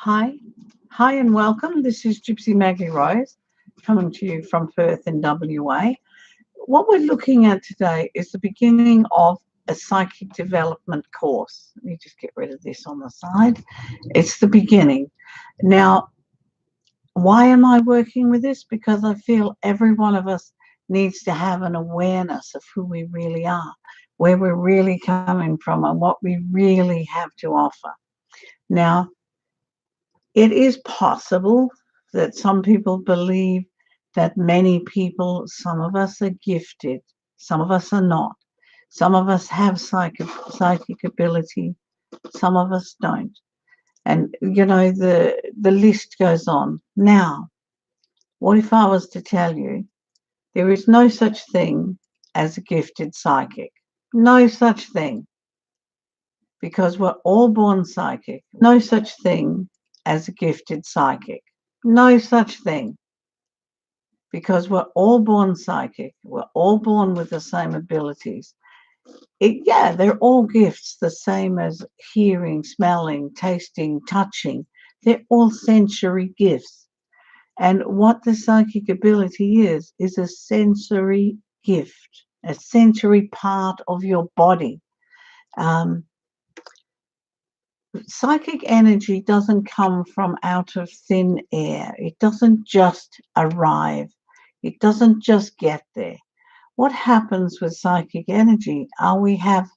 Hi, hi, and welcome. This is Gypsy Maggie Rose coming to you from Perth in WA. What we're looking at today is the beginning of a psychic development course. Let me just get rid of this on the side. It's the beginning. Now, why am I working with this? Because I feel every one of us needs to have an awareness of who we really are, where we're really coming from, and what we really have to offer. Now, it is possible that some people believe that many people, some of us are gifted, some of us are not. Some of us have psychic ability, some of us don't. And the list goes on. Now, what if I was to tell you there is no such thing as a gifted psychic? No such thing, because we're all born psychic. No such thing as a gifted psychic. No such thing, because we're all born psychic. We're all born with the same abilities. Yeah, they're all gifts, the same as hearing, smelling, tasting, touching. They're all sensory gifts. And what the psychic ability is a sensory gift, a sensory part of your body. Um, Psychic energy doesn't come from out of thin air. It doesn't just arrive. It doesn't just get there. What happens with psychic energy are we have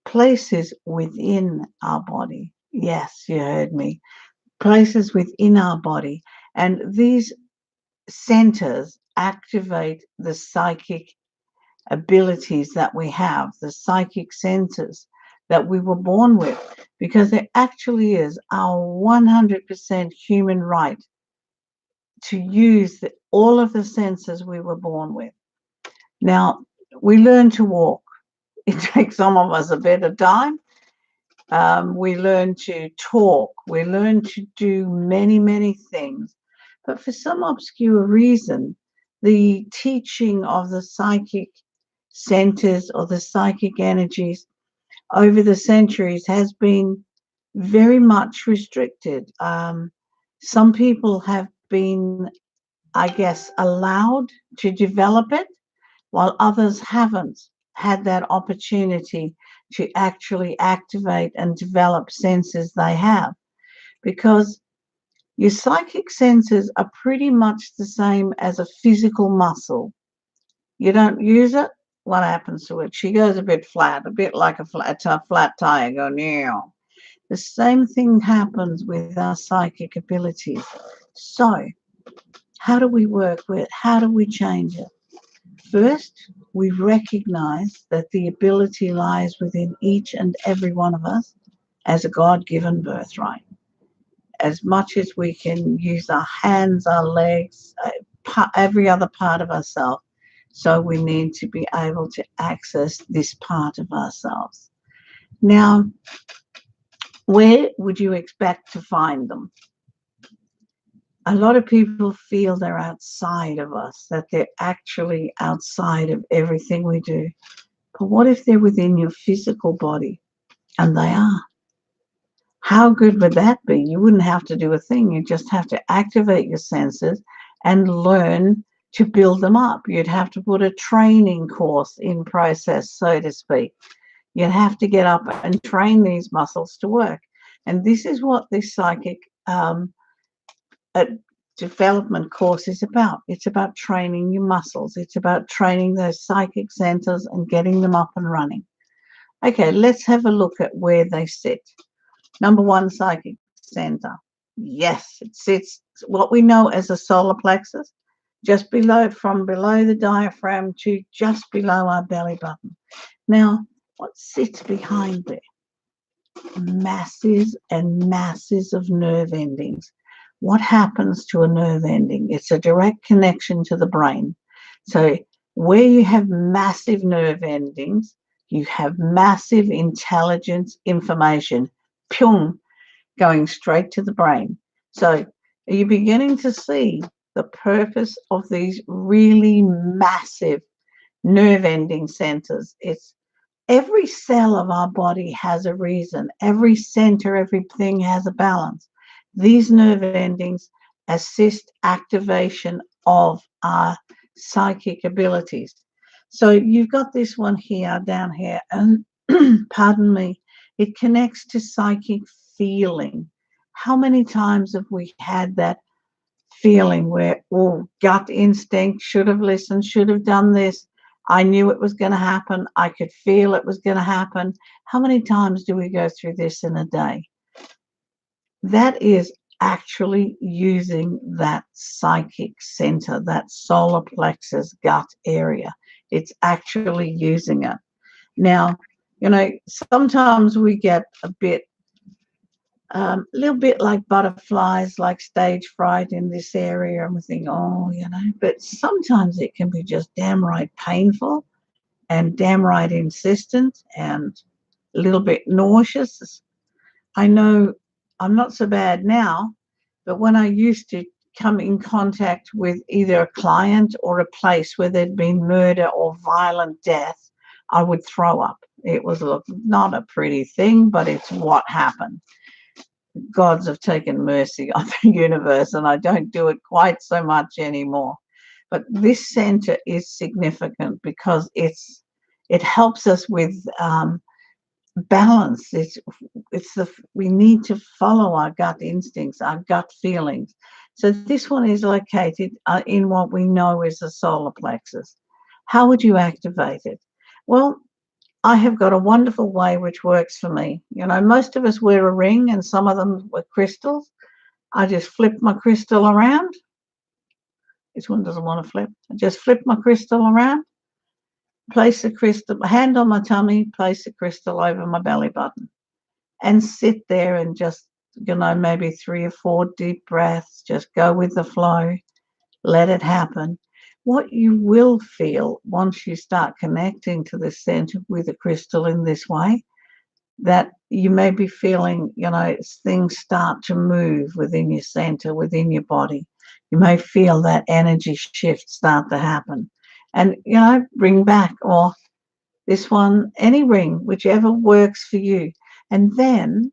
places within our body. Yes, you heard me. Places within our body. And these centers activate the psychic abilities that we have, the psychic senses that we were born with, because it actually is our 100% human right to use all of the senses we were born with. Now, we learn to walk. It takes some of us a bit of time. We learn to talk. We learn to do many, many things. But for some obscure reason, the teaching of the psychic centers or the psychic energies over the centuries has been very much restricted. Some people have been, I guess, allowed to develop it, while others haven't had that opportunity to actually activate and develop senses they have. Because your psychic senses are pretty much the same as a physical muscle. You don't use it, what happens to it? She goes a bit flat, a bit like a flat tire, go now. The same thing happens with our psychic abilities. So, how do we work with it? How do we change it? First, we recognize that the ability lies within each and every one of us as a God given birthright. As much as we can use our hands, our legs, every other part of ourselves, so we need to be able to access this part of ourselves. Now, where would you expect to find them? A lot of people feel they're outside of us, that they're actually outside of everything we do. But what if they're within your physical body? And they are. How good would that be? You wouldn't have to do a thing. You just have to activate your senses and learn to build them up. You'd have to put a training course in process, so to speak. You'd have to get up and train these muscles to work. And this is what this psychic uh, development course is about. It's about training your muscles. It's about training those psychic centers and getting them up and running. Okay, let's have a look at where they sit. Number one, psychic center. Yes, it sits what we know as a solar plexus, just below, from below the diaphragm to just below our belly button. Now, what sits behind there? Masses and masses of nerve endings. What happens to a nerve ending? It's a direct connection to the brain. So, where you have massive nerve endings, you have massive intelligence information, pyong, going straight to the brain. So, are you beginning to see the purpose of these really massive nerve ending centers? It's every cell of our body has a reason. Every center, everything has a balance. These nerve endings assist activation of our psychic abilities. So you've got this one here, down here, and pardon me, it connects to psychic feeling. How many times have we had that feeling where, oh, gut instinct, should have listened, should have done this. I knew it was going to happen. I could feel it was going to happen. How many times do we go through this in a day? That is actually using that psychic center, that solar plexus gut area. It's actually using it. Now, sometimes we get a little bit like butterflies, like stage fright in this area, and we think, oh, but sometimes it can be just damn right painful and damn right insistent and a little bit nauseous. I know I'm not so bad now, but when I used to come in contact with either a client or a place where there'd been murder or violent death, I would throw up. It was not a pretty thing, but it's what happened. Gods have taken mercy on the universe, and I don't do it quite so much anymore. But this center is significant because it helps us with balance. We need to follow our gut instincts, our gut feelings. So this one is located in what we know is the solar plexus. How would you activate it? Well, I have got a wonderful way which works for me. Most of us wear a ring, and some of them were crystals. I just flip my crystal around. This one doesn't want to flip. I just flip my crystal around, place the crystal, hand on my tummy, place the crystal over my belly button, and sit there and just, maybe 3 or 4 deep breaths. Just go with the flow. Let it happen. What you will feel once you start connecting to the center with a crystal in this way, that you may be feeling, things start to move within your center, within your body. You may feel that energy shift start to happen. And, bring back, or this one, any ring, whichever works for you. And then,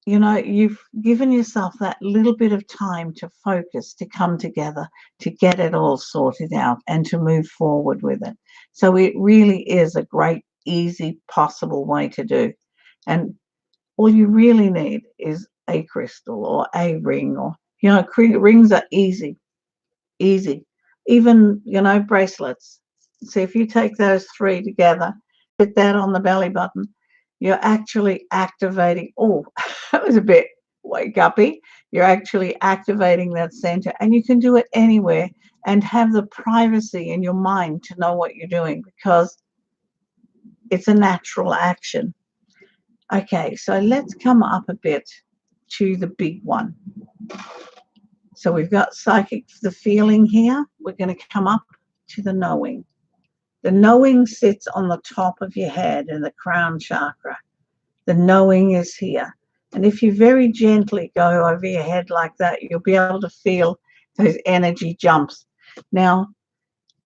you've given yourself that little bit of time to focus, to come together, to get it all sorted out and to move forward with it. So it really is a great, easy, possible way to do. And all you really need is a crystal or a ring, or, rings are easy. Even, bracelets. So if you take those 3 together, put that on the belly button, you're actually activating. Oh, that was a bit wake uppy. You're actually activating that center, and you can do it anywhere and have the privacy in your mind to know what you're doing, because it's a natural action. Okay, so let's come up a bit to the big one. So we've got psychic, the feeling here. We're going to come up to the knowing. The knowing sits on the top of your head in the crown chakra. The knowing is here. And if you very gently go over your head like that, you'll be able to feel those energy jumps. Now,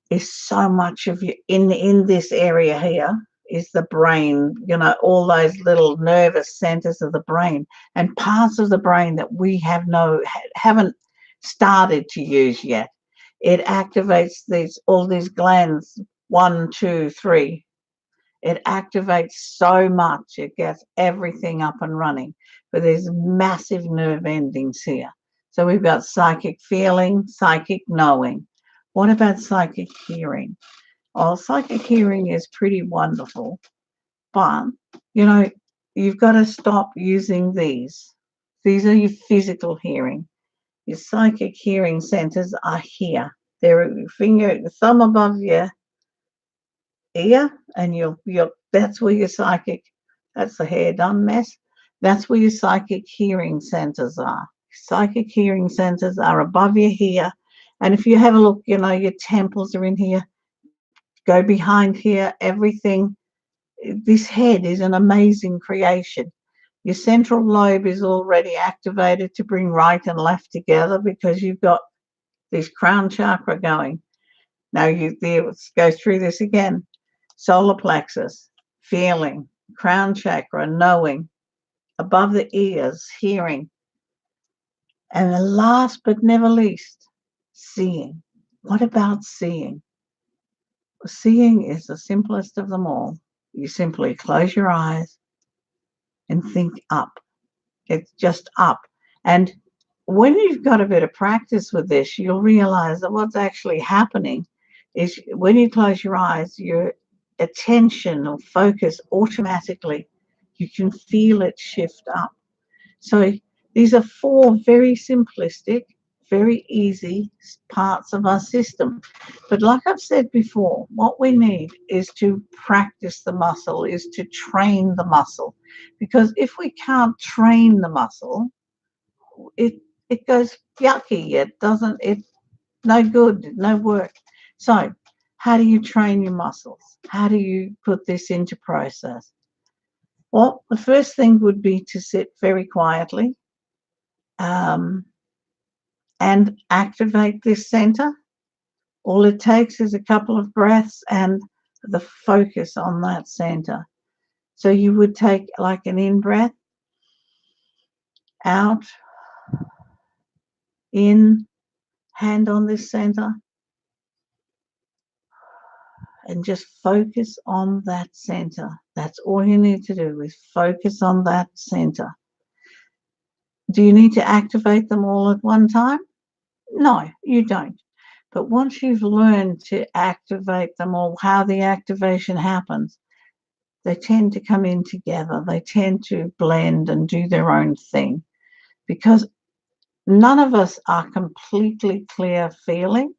there's so much of you in this area here is the brain, all those little nervous centers of the brain and parts of the brain that we haven't started to use yet. It activates all these glands, 1, 2, 3. It activates so much. It gets everything up and running. But there's massive nerve endings here. So we've got psychic feeling, psychic knowing. What about psychic hearing? Well, psychic hearing is pretty wonderful. But, you've got to stop using these. These are your physical hearing. Your psychic hearing centers are here. They're your thumb above your ear, and that's where your psychic, that's the hair done mess. That's where your psychic hearing centers are. Psychic hearing centers are above your ear. And if you have a look, your temples are in here. Go behind here, everything. This head is an amazing creation. Your central lobe is already activated to bring right and left together because you've got this crown chakra going. Now let's go through this again. Solar plexus, feeling, crown chakra, knowing, above the ears, hearing. And the last but never least, seeing. What about seeing? Seeing is the simplest of them all. You simply close your eyes and think up. It's just up. And when you've got a bit of practice with this, you'll realize that what's actually happening is when you close your eyes, your attention or focus automatically, you can feel it shift up. So these are 4 very simplistic, very easy parts of our system. But like I've said before, what we need is to practice the muscle, is to train the muscle. Because if we can't train the muscle, it goes yucky. It doesn't, it's no good, no work. So how do you train your muscles? How do you put this into process? Well, the first thing would be to sit very quietly and activate this center. All it takes is a couple of breaths and the focus on that center. So you would take like an in breath, out, in, hand on this center, and just focus on that center. That's all you need to do is focus on that center. Do you need to activate them all at one time? No, you don't. But once you've learned to activate them all, how the activation happens, they tend to come in together. They tend to blend and do their own thing because none of us are completely clear feeling.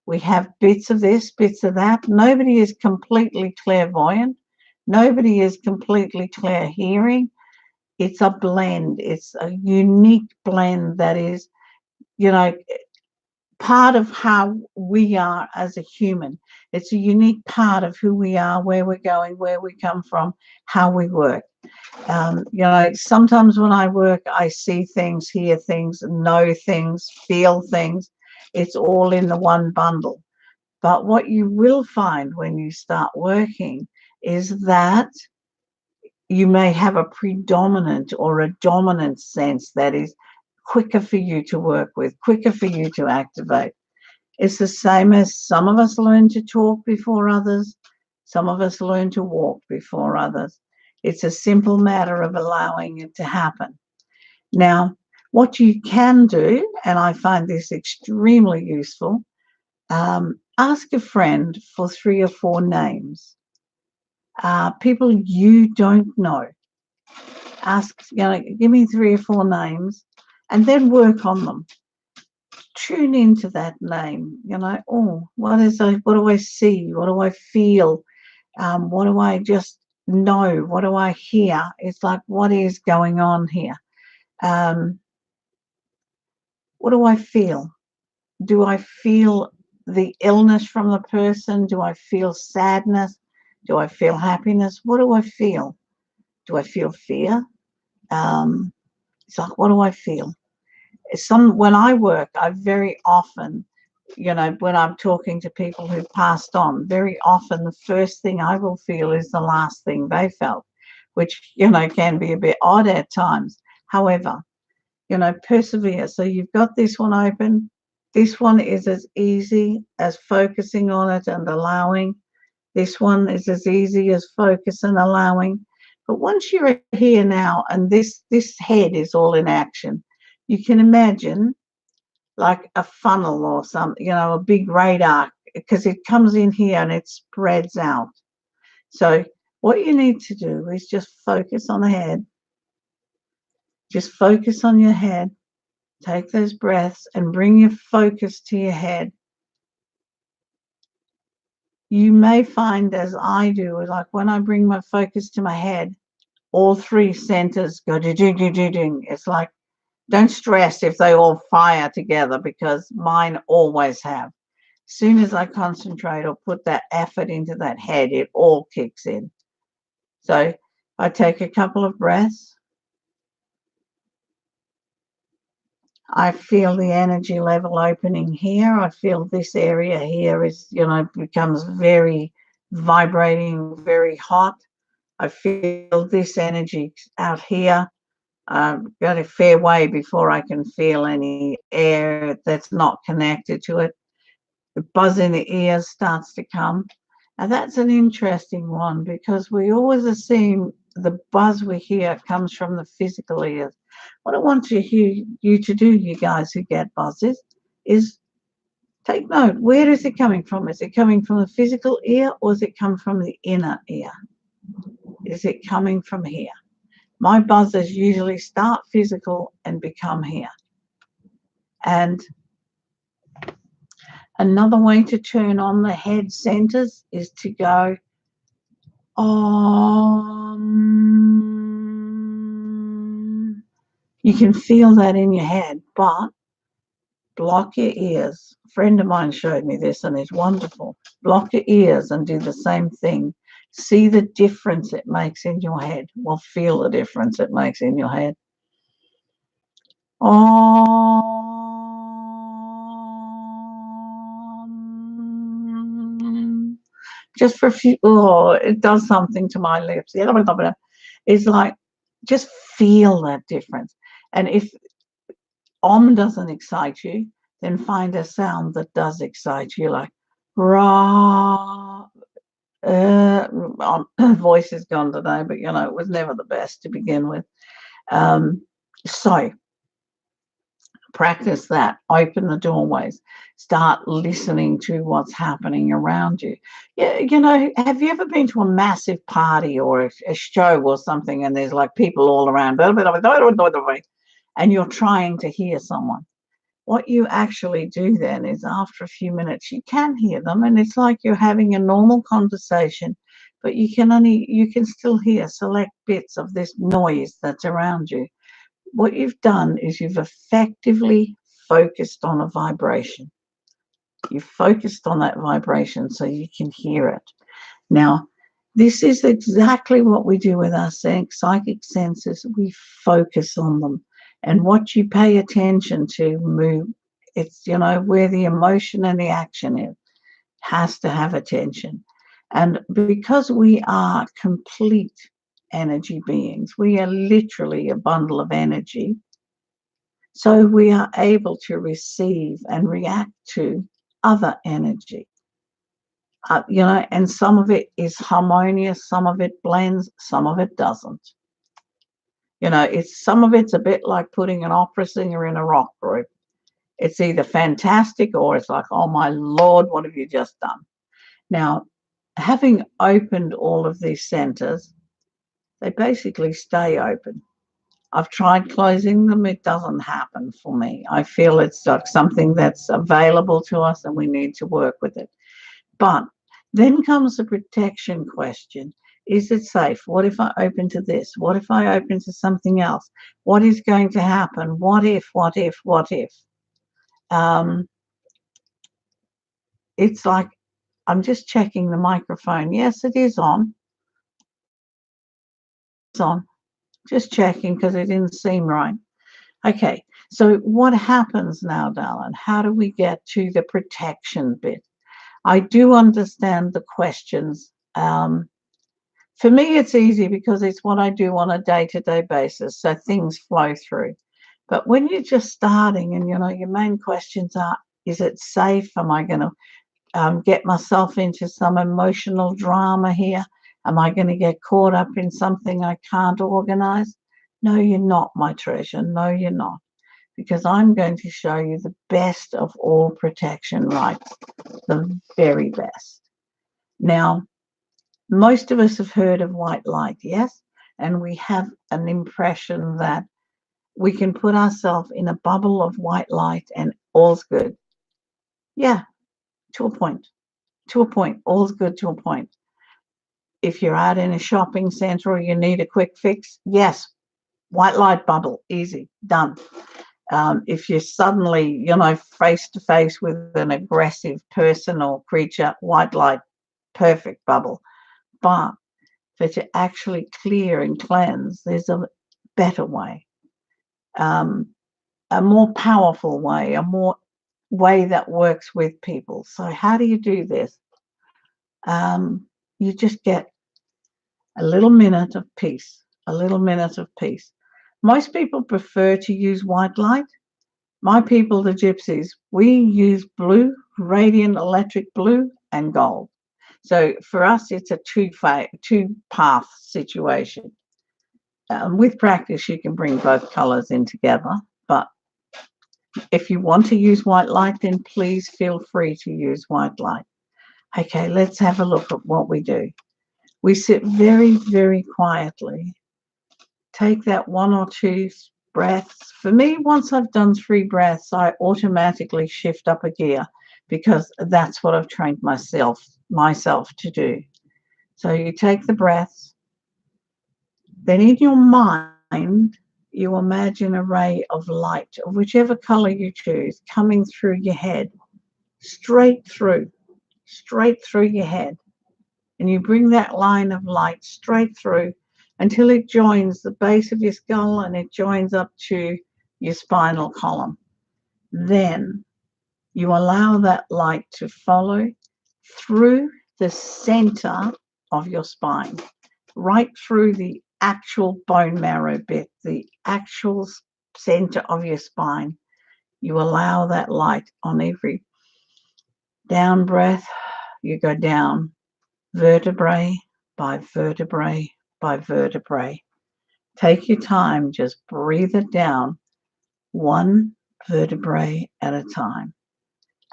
We have bits of this, bits of that. Nobody is completely clairvoyant. Nobody is completely clear hearing. It's a blend. It's a unique blend that is, you know, part of how we are as a human. It's a unique part of who we are, where we're going, where we come from, how we work. Sometimes when I work, I see things, hear things, know things, feel things. It's all in the one bundle. But what you will find when you start working is that you may have a predominant or a dominant sense that is quicker for you to work with, quicker for you to activate. It's the same as some of us learn to talk before others. Some of us learn to walk before others. It's a simple matter of allowing it to happen. Now, what you can do, and I find this extremely useful, ask a friend for 3 or 4 names. People you don't know. Ask, give me 3 or 4 names and then work on them. Tune into that name, what do I see? What do I feel? What do I just know? What do I hear? It's like, what is going on here? What do I feel? Do I feel the illness from the person? Do I feel sadness? Do I feel happiness? What do I feel? Do I feel fear? It's like, what do I feel? When I work, I very often, when I'm talking to people who've passed on, very often the first thing I will feel is the last thing they felt, which, can be a bit odd at times. However, persevere. So you've got this one open. This one is as easy as focusing on it and allowing. This one is as easy as focus and allowing. But once you're here now and this head is all in action, you can imagine like a funnel or something, a big radar, because it comes in here and it spreads out. So what you need to do is just focus on the head. Just focus on your head. Take those breaths and bring your focus to your head. You may find, as I do, like when I bring my focus to my head, all 3 centers go ding. It's like, don't stress if they all fire together, because mine always have. As soon as I concentrate or put that effort into that head, it all kicks in. So I take a couple of breaths. I feel the energy level opening here. I feel this area here is, becomes very vibrating, very hot. I feel this energy out here got a fair way before I can feel any air that's not connected to it. The buzz in the ears starts to come. And that's an interesting one because we always assume the buzz we hear comes from the physical ears. What I want you to do, you guys who get buzzes, is take note. Where is it coming from? Is it coming from the physical ear or is it coming from the inner ear? Is it coming from here? My buzzers usually start physical and become here. And another way to turn on the head centers is to go You can feel that in your head, but block your ears. A friend of mine showed me this and it's wonderful. Block your ears and do the same thing. See the difference it makes in your head. Well, feel the difference it makes in your head. Just for a few, it does something to my lips. It's like, just feel that difference. And if doesn't excite you, then find a sound that does excite you, like rah. Voice is gone today, but it was never the best to begin with. So practice that. Open the doorways. Start listening to what's happening around you. Yeah, have you ever been to a massive party or a show or something, and there's like people all around, and you're trying to hear someone? What you actually do then is, after a few minutes, you can hear them, and it's like you're having a normal conversation, but you can still hear select bits of this noise that's around you. What you've done is you've effectively focused on a vibration. You've focused on that vibration so you can hear it. Now, this is exactly what we do with our psychic senses. We focus on them. And what you pay attention to move, it's, where the emotion and the action is, has to have attention. And because we are complete energy beings, we are literally a bundle of energy. So we are able to receive and react to other energy. And some of it is harmonious, some of it blends, some of it doesn't. Some of it's a bit like putting an opera singer in a rock group. It's either fantastic or it's like, oh my Lord, what have you just done? Now, having opened all of these centers, they basically stay open. I've tried closing them. It doesn't happen for me. I feel it's like something that's available to us and we need to work with it. But then comes the protection question. Is it safe? What if I open to this? What if I open to something else? What is going to happen? What if? It's like, I'm just checking the microphone. Yes, it is on. It's on. Just checking because it didn't seem right. Okay, so what happens now, darling? How do we get to the protection bit? I do understand the questions. For me, it's easy because it's what I do on a day-to-day basis, so things flow through. But when you're just starting and, your main questions are, is it safe? Am I going to get myself into some emotional drama here? Am I going to get caught up in something I can't organize? No, you're not, my treasure. No, you're not. Because I'm going to show you the best of all protection rites, the very best. Now, most of us have heard of white light, yes? And we have an impression that we can put ourselves in a bubble of white light and all's good. Yeah, to a point. To a point. All's good to a point. If you're out in a shopping center or you need a quick fix, yes, white light bubble, easy, done. If you're suddenly, face to face with an aggressive person or creature, white light, perfect bubble. But to actually clear and cleanse, there's a better way, a more powerful way, a more way that works with people. So how do you do this? You just get a little minute of peace, a little minute of peace. Most people prefer to use white light. My people, the gypsies, we use blue, radiant electric blue, and gold. So for us, it's a two-path situation. With practice, you can bring both colors in together. But if you want to use white light, then please feel free to use white light. Okay, let's have a look at what we do. We sit very, very quietly. Take that 1 or 2 breaths. For me, once I've done 3 breaths, I automatically shift up a gear because that's what I've trained myself to do. So you take the breaths, then in your mind, you imagine a ray of light of whichever color you choose coming through your head, straight through your head. And you bring that line of light straight through until it joins the base of your skull and it joins up to your spinal column. Then you allow that light to follow through the center of your spine, right through the actual bone marrow bit, the actual center of your spine. You allow that light on every down breath. You go down vertebrae by vertebrae by vertebrae. Take your time, just breathe it down, one vertebrae at a time.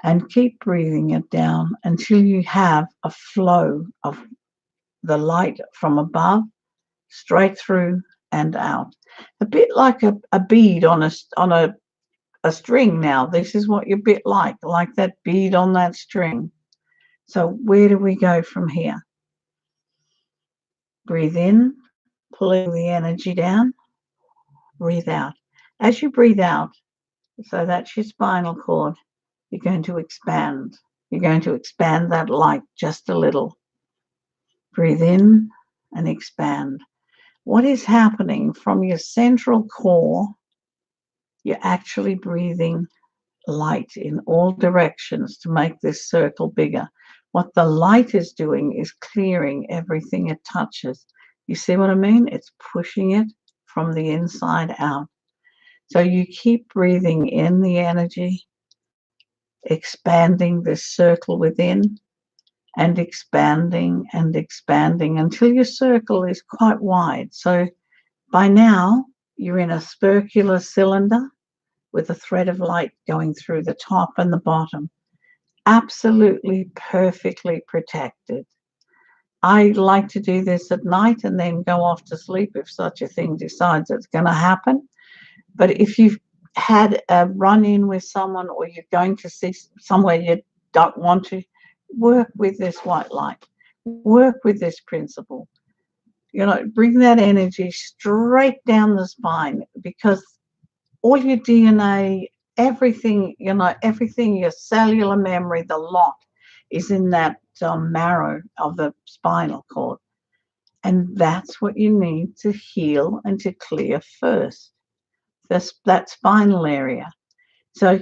And keep breathing it down until you have a flow of the light from above, straight through and out. A bit like a bead on a string now. This is what you're a bit like that bead on that string. So where do we go from here? Breathe in, pulling the energy down. Breathe out. As you breathe out, so that's your spinal cord, you're going to expand. You're going to expand that light just a little. Breathe in and expand. What is happening from your central core? You're actually breathing light in all directions to make this circle bigger. What the light is doing is clearing everything it touches. You see what I mean? It's pushing it from the inside out. So you keep breathing in the energy, expanding this circle within, and expanding until your circle is quite wide. So by now, you're in a circular cylinder with a thread of light going through the top and the bottom. Absolutely perfectly protected. I like to do this at night and then go off to sleep if such a thing decides it's going to happen. But if you've had a run-in with someone or you're going to see somewhere you don't want to, work with this white light. Work with this principle. Bring that energy straight down the spine because all your DNA, everything, your cellular memory, the lot is in that marrow of the spinal cord. And that's what you need to heal and to clear first, that spinal area. So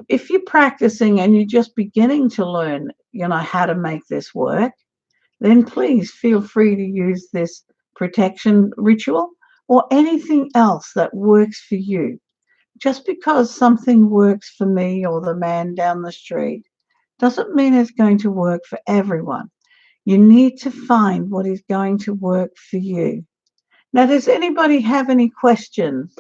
if you're practicing and you're just beginning to learn, how to make this work, then please feel free to use this protection ritual or anything else that works for you. Just because something works for me or the man down the street doesn't mean it's going to work for everyone. You need to find what is going to work for you. Now, does anybody have any questions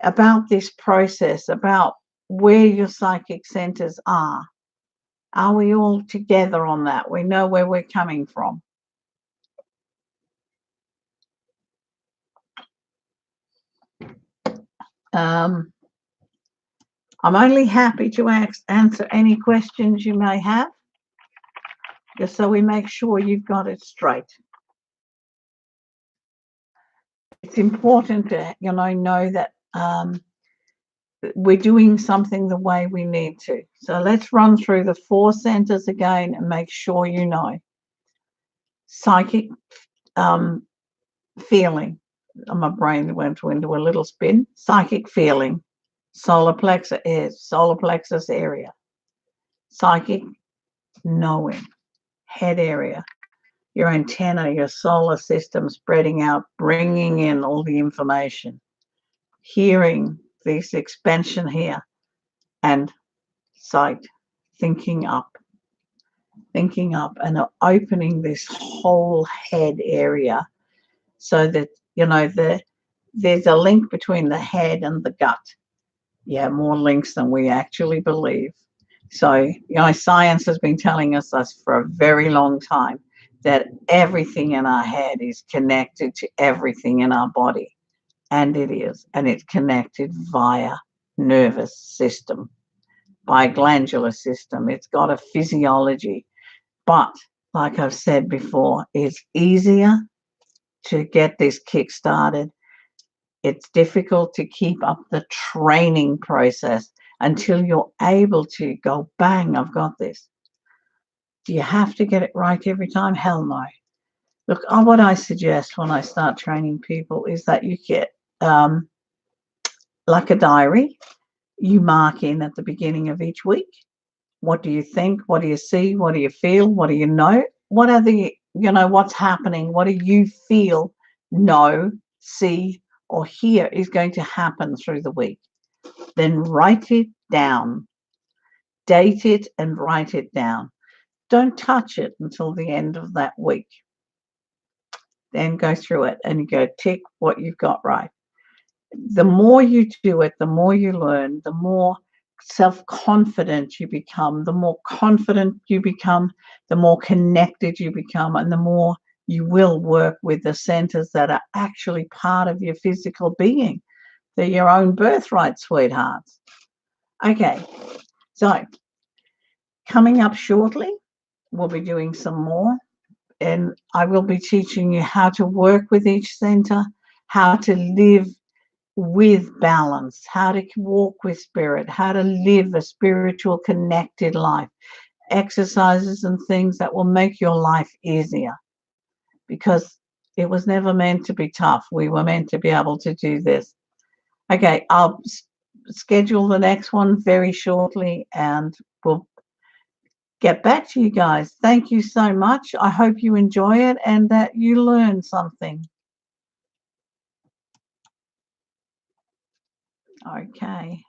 about this process, about where your psychic centers are? Are we all together on that? We know where we're coming from. I'm only happy to answer any questions you may have, just so we make sure you've got it straight. It's important to, know that we're doing something the way we need to. So let's run through the 4 centers again and make sure you know. Psychic feeling. My brain went into a little spin. Psychic feeling. Solar plexus area. Psychic knowing. Head area. Your antenna, your solar system spreading out, bringing in all the information. hearing this expansion here, and sight, thinking up and opening this whole head area, so that there's a link between the head and the gut. Yeah, more links than we actually believe. So, science has been telling us for a very long time that everything in our head is connected to everything in our body. And it is. And it's connected via nervous system, by glandular system. It's got a physiology. But like I've said before, it's easier to get this kick started. It's difficult to keep up the training process until you're able to go, bang, I've got this. Do you have to get it right every time? Hell no. Look, what I suggest when I start training people is that you get like a diary. You mark in at the beginning of each week. What do you think? What do you see? What do you feel? What do you know? What are what's happening? What do you feel, know, see, or hear is going to happen through the week? Then write it down. Date it and write it down. Don't touch it until the end of that week. Then go through it and you go tick what you've got right. The more you do it, the more you learn, the more self-confident you become, the more confident you become, the more connected you become, and the more you will work with the centers that are actually part of your physical being. They're your own birthright, sweethearts. Okay, so coming up shortly, we'll be doing some more, and I will be teaching you how to work with each center, how to live with balance, how to walk with spirit, how to live a spiritual connected life, exercises and things that will make your life easier, because it was never meant to be tough. We were meant to be able to do this. Okay, I'll schedule the next one very shortly and we'll get back to you guys. Thank you so much. I hope you enjoy it and that you learn something. Okay.